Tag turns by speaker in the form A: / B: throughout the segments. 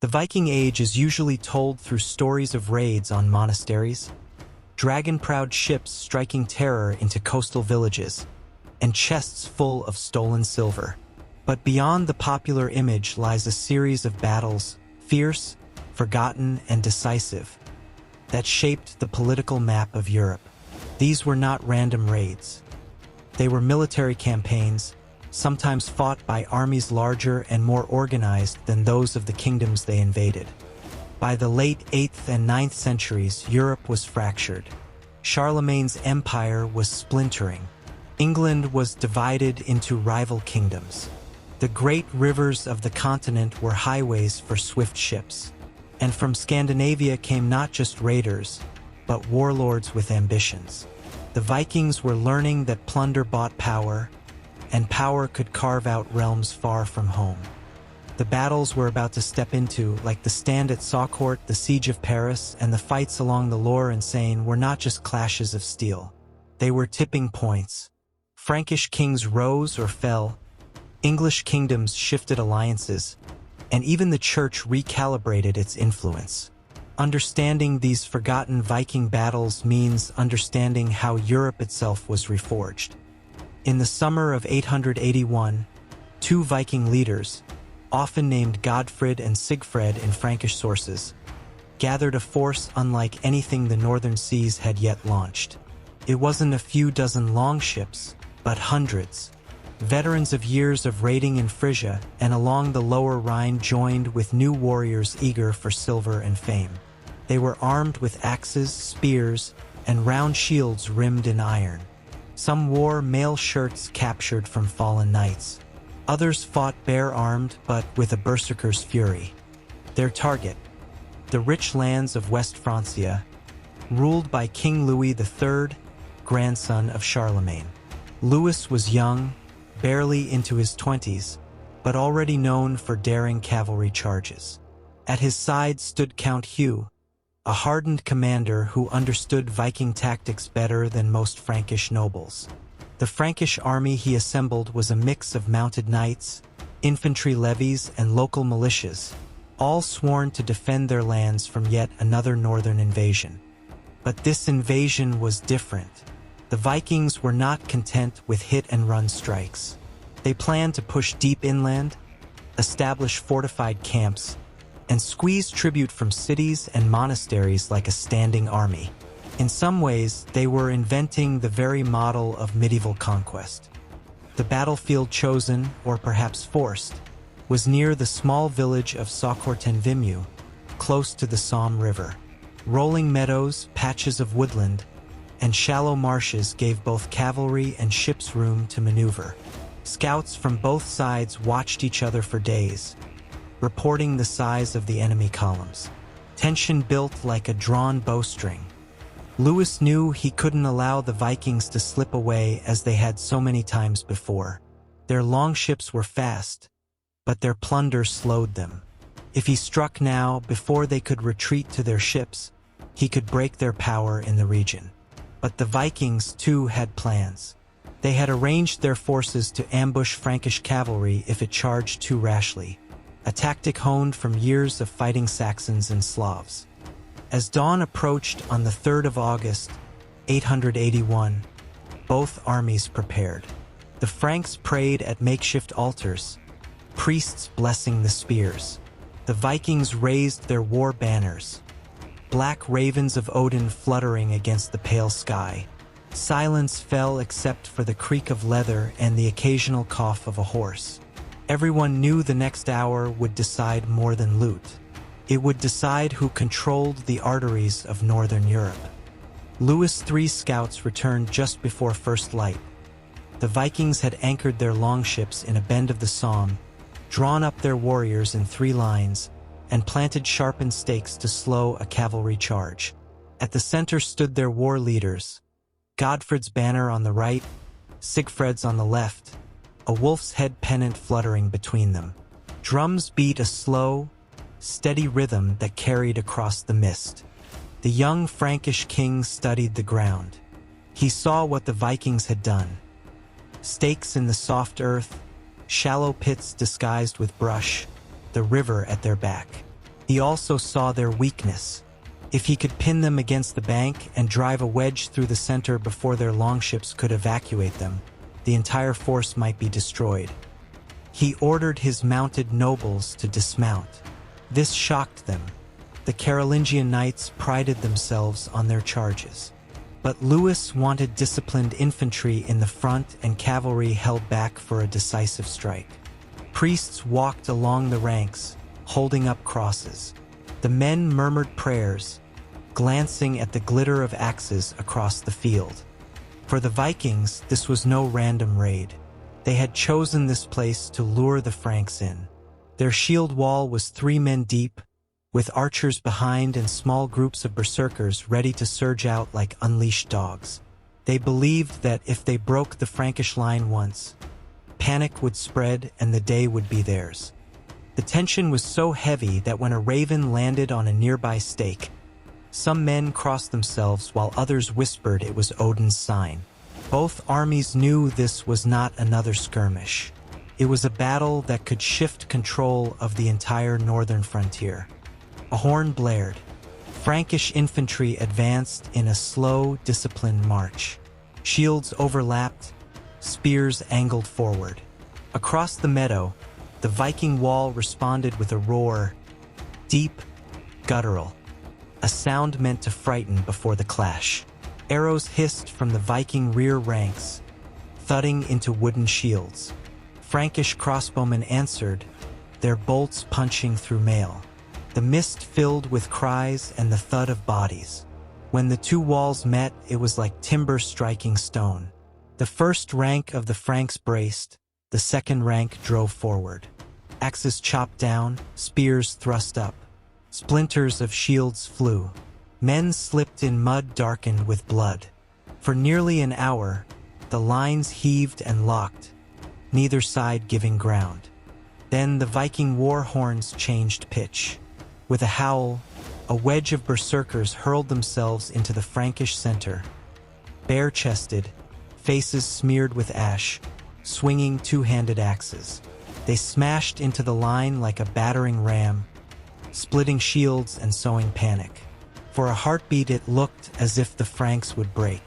A: Viking Age is usually told through stories of raids on monasteries, dragon-proud ships striking terror into coastal villages, and chests full of stolen silver. But beyond the popular image lies a series of battles, fierce, forgotten, and decisive, that shaped the political map of Europe. These were not random raids. They were military campaigns, sometimes fought by armies larger and more organized than those of the kingdoms they invaded. By the late 8th and 9th centuries, Europe was fractured. Charlemagne's empire was splintering. England was divided into rival kingdoms. The great rivers of the continent were highways for swift ships. And from Scandinavia came not just raiders, but warlords with ambitions. The Vikings were learning that plunder bought power, and power could carve out realms far from home. The battles we're about to step into, like the stand at Saucourt, the siege of Paris, and the fights along the Loire and Seine, were not just clashes of steel. They were tipping points. Frankish kings rose or fell, English kingdoms shifted alliances, and even the church recalibrated its influence. Understanding these forgotten Viking battles means understanding how Europe itself was reforged. In the summer of 881, two Viking leaders, often named Godfred and Sigfred in Frankish sources, gathered a force unlike anything the northern seas had yet launched. It wasn't a few dozen longships, but hundreds. Veterans of years of raiding in Frisia and along the lower Rhine joined with new warriors eager for silver and fame. They were armed with axes, spears, and round shields rimmed in iron. Some wore mail shirts captured from fallen knights. Others fought bare-armed but with a berserker's fury. Their target, the rich lands of West Francia, ruled by King Louis III, grandson of Charlemagne. Louis was young, barely into his 20s, but already known for daring cavalry charges. At his side stood Count Hugh, a hardened commander who understood Viking tactics better than most Frankish nobles. The Frankish army he assembled was a mix of mounted knights, infantry levies, and local militias, all sworn to defend their lands from yet another northern invasion. But this invasion was different. The Vikings were not content with hit-and-run strikes. They planned to push deep inland, establish fortified camps, and squeeze tribute from cities and monasteries like a standing army. In some ways, they were inventing the very model of medieval conquest. The battlefield chosen, or perhaps forced, was near the small village of Saucourt en Vimeu, close to the Somme River. Rolling meadows, patches of woodland, and shallow marshes gave both cavalry and ships room to maneuver. Scouts from both sides watched each other for days, reporting the size of the enemy columns. Tension built like a drawn bowstring. Louis knew he couldn't allow the Vikings to slip away as they had so many times before. Their longships were fast, but their plunder slowed them. If he struck now, before they could retreat to their ships, he could break their power in the region. But the Vikings, too, had plans. They had arranged their forces to ambush Frankish cavalry if it charged too rashly, a tactic honed from years of fighting Saxons and Slavs. As dawn approached on the 3rd of August, 881, both armies prepared. The Franks prayed at makeshift altars, priests blessing the spears. The Vikings raised their war banners, black ravens of Odin fluttering against the pale sky. Silence fell except for the creak of leather and the occasional cough of a horse. Everyone knew the next hour would decide more than loot. It would decide who controlled the arteries of northern Europe. Louis' 3 scouts returned just before first light. The Vikings had anchored their longships in a bend of the Somme, drawn up their warriors in 3 lines, and planted sharpened stakes to slow a cavalry charge. At the center stood their war leaders, Godfred's banner on the right, Sigfred's on the left, a wolf's head pennant fluttering between them. Drums beat a slow, steady rhythm that carried across the mist. The young Frankish king studied the ground. He saw what the Vikings had done. Stakes in the soft earth, shallow pits disguised with brush, the river at their back. He also saw their weakness. If he could pin them against the bank and drive a wedge through the center before their longships could evacuate them, the entire force might be destroyed. He ordered his mounted nobles to dismount. This shocked them. The Carolingian knights prided themselves on their charges. But Louis wanted disciplined infantry in the front and cavalry held back for a decisive strike. Priests walked along the ranks, holding up crosses. The men murmured prayers, glancing at the glitter of axes across the field. For the Vikings, this was no random raid. They had chosen this place to lure the Franks in. Their shield wall was 3 men deep, with archers behind and small groups of berserkers ready to surge out like unleashed dogs. They believed that if they broke the Frankish line once, panic would spread and the day would be theirs. The tension was so heavy that when a raven landed on a nearby stake, some men crossed themselves while others whispered it was Odin's sign. Both armies knew this was not another skirmish. It was a battle that could shift control of the entire northern frontier. A horn blared. Frankish infantry advanced in a slow, disciplined march. Shields overlapped, spears angled forward. Across the meadow, the Viking wall responded with a roar, deep, guttural, a sound meant to frighten before the clash. Arrows hissed from the Viking rear ranks, thudding into wooden shields. Frankish crossbowmen answered, their bolts punching through mail. The mist filled with cries and the thud of bodies. When the two walls met, it was like timber striking stone. The first rank of the Franks braced, the second rank drove forward. Axes chopped down, spears thrust up. Splinters of shields flew. Men slipped in mud darkened with blood. For nearly an hour, the lines heaved and locked, neither side giving ground. Then the Viking war horns changed pitch. With a howl, a wedge of berserkers hurled themselves into the Frankish center. Bare-chested, faces smeared with ash, swinging two-handed axes. They smashed into the line like a battering ram, splitting shields and sowing panic. For a heartbeat it looked as if the Franks would break.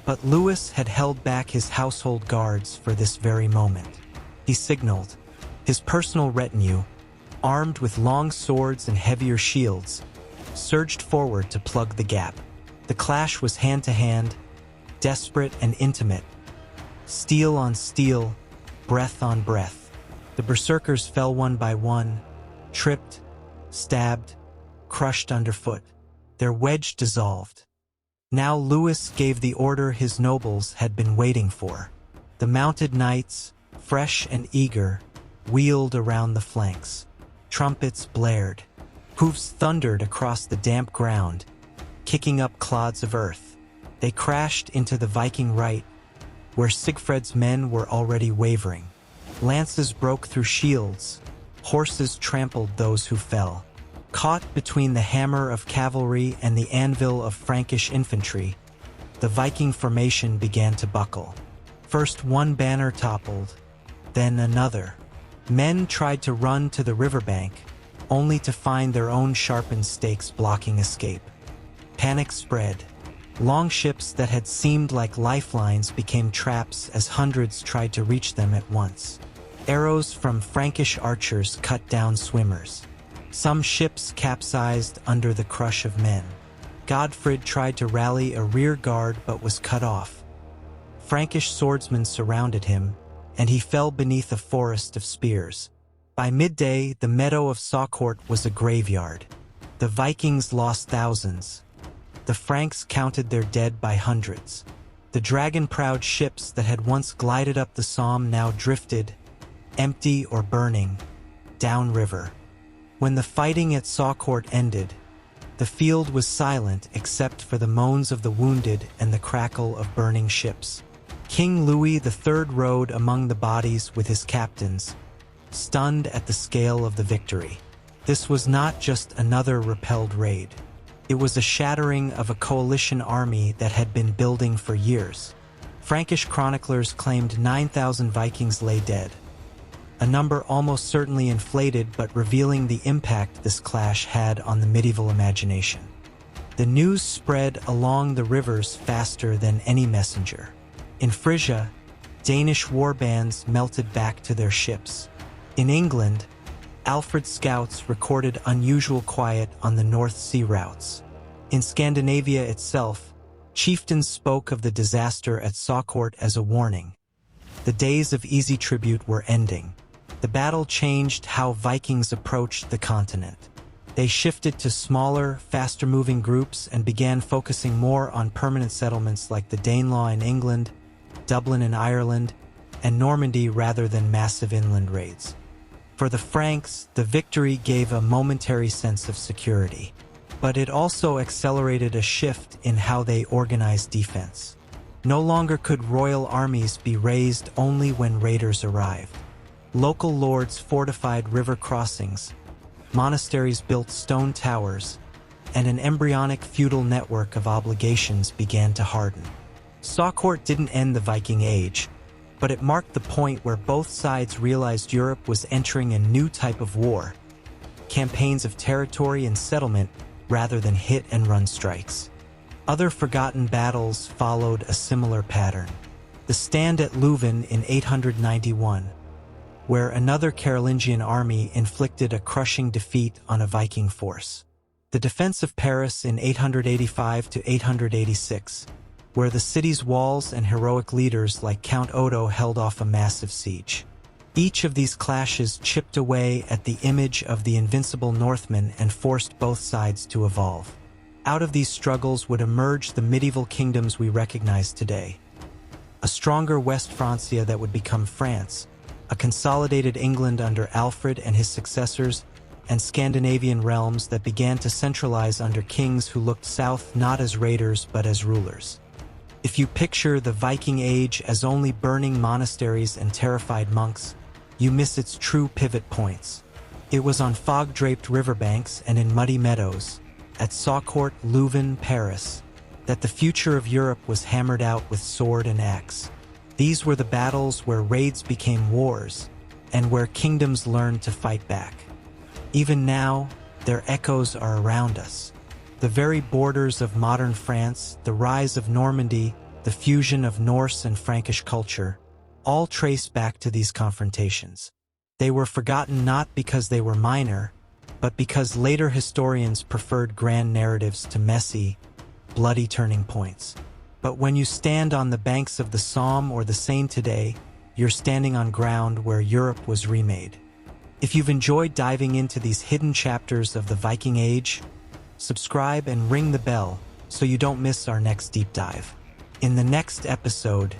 A: But Louis had held back his household guards for this very moment. He signaled. His personal retinue, armed with long swords and heavier shields, surged forward to plug the gap. The clash was hand-to-hand, desperate and intimate. Steel on steel, breath on breath. The berserkers fell one by one, tripped, stabbed, crushed underfoot. Their wedge dissolved. Now Louis gave the order his nobles had been waiting for. The mounted knights, fresh and eager, wheeled around the flanks. Trumpets blared. Hoofs thundered across the damp ground, kicking up clods of earth. They crashed into the Viking right, where Sigfred's men were already wavering. Lances broke through shields. Horses trampled those who fell. Caught between the hammer of cavalry and the anvil of Frankish infantry, the Viking formation began to buckle. First one banner toppled, then another. Men tried to run to the riverbank, only to find their own sharpened stakes blocking escape. Panic spread. Longships that had seemed like lifelines became traps as hundreds tried to reach them at once. Arrows from Frankish archers cut down swimmers. Some ships capsized under the crush of men. Godfrid tried to rally a rear guard but was cut off. Frankish swordsmen surrounded him, and he fell beneath a forest of spears. By midday, the meadow of Saucourt was a graveyard. The Vikings lost thousands. The Franks counted their dead by hundreds. The dragon-prowed ships that had once glided up the Somme now drifted, empty or burning, downriver. When the fighting at Saucourt ended, the field was silent except for the moans of the wounded and the crackle of burning ships. King Louis III rode among the bodies with his captains, stunned at the scale of the victory. This was not just another repelled raid. It was a shattering of a coalition army that had been building for years. Frankish chroniclers claimed 9,000 Vikings lay dead. a number almost certainly inflated but revealing the impact this clash had on the medieval imagination. The news spread along the rivers faster than any messenger. In Frisia, Danish war bands melted back to their ships. In England, Alfred's scouts recorded unusual quiet on the North Sea routes. In Scandinavia itself, chieftains spoke of the disaster at Saucourt as a warning. The days of easy tribute were ending. The battle changed how Vikings approached the continent. They shifted to smaller, faster-moving groups and began focusing more on permanent settlements like the Danelaw in England, Dublin in Ireland, and Normandy rather than massive inland raids. For the Franks, the victory gave a momentary sense of security, but it also accelerated a shift in how they organized defense. No longer could royal armies be raised only when raiders arrived. Local lords fortified river crossings, monasteries built stone towers, and an embryonic feudal network of obligations began to harden. Saucourt didn't end the Viking Age, but it marked the point where both sides realized Europe was entering a new type of war, campaigns of territory and settlement rather than hit-and-run strikes. Other forgotten battles followed a similar pattern. The stand at Leuven in 891, where another Carolingian army inflicted a crushing defeat on a Viking force. The defense of Paris in 885 to 886, where the city's walls and heroic leaders like Count Odo held off a massive siege. Each of these clashes chipped away at the image of the invincible Northmen and forced both sides to evolve. Out of these struggles would emerge the medieval kingdoms we recognize today. A stronger West Francia that would become France, a consolidated England under Alfred and his successors, and Scandinavian realms that began to centralize under kings who looked south not as raiders but as rulers. If you picture the Viking Age as only burning monasteries and terrified monks, you miss its true pivot points. It was on fog-draped riverbanks and in muddy meadows, at Saucourt, Leuven, Paris, that the future of Europe was hammered out with sword and axe. These were the battles where raids became wars, and where kingdoms learned to fight back. Even now, their echoes are around us. The very borders of modern France, the rise of Normandy, the fusion of Norse and Frankish culture, all trace back to these confrontations. They were forgotten not because they were minor, but because later historians preferred grand narratives to messy, bloody turning points. But when you stand on the banks of the Somme or the Seine today, you're standing on ground where Europe was remade. If you've enjoyed diving into these hidden chapters of the Viking Age, subscribe and ring the bell so you don't miss our next deep dive. In the next episode,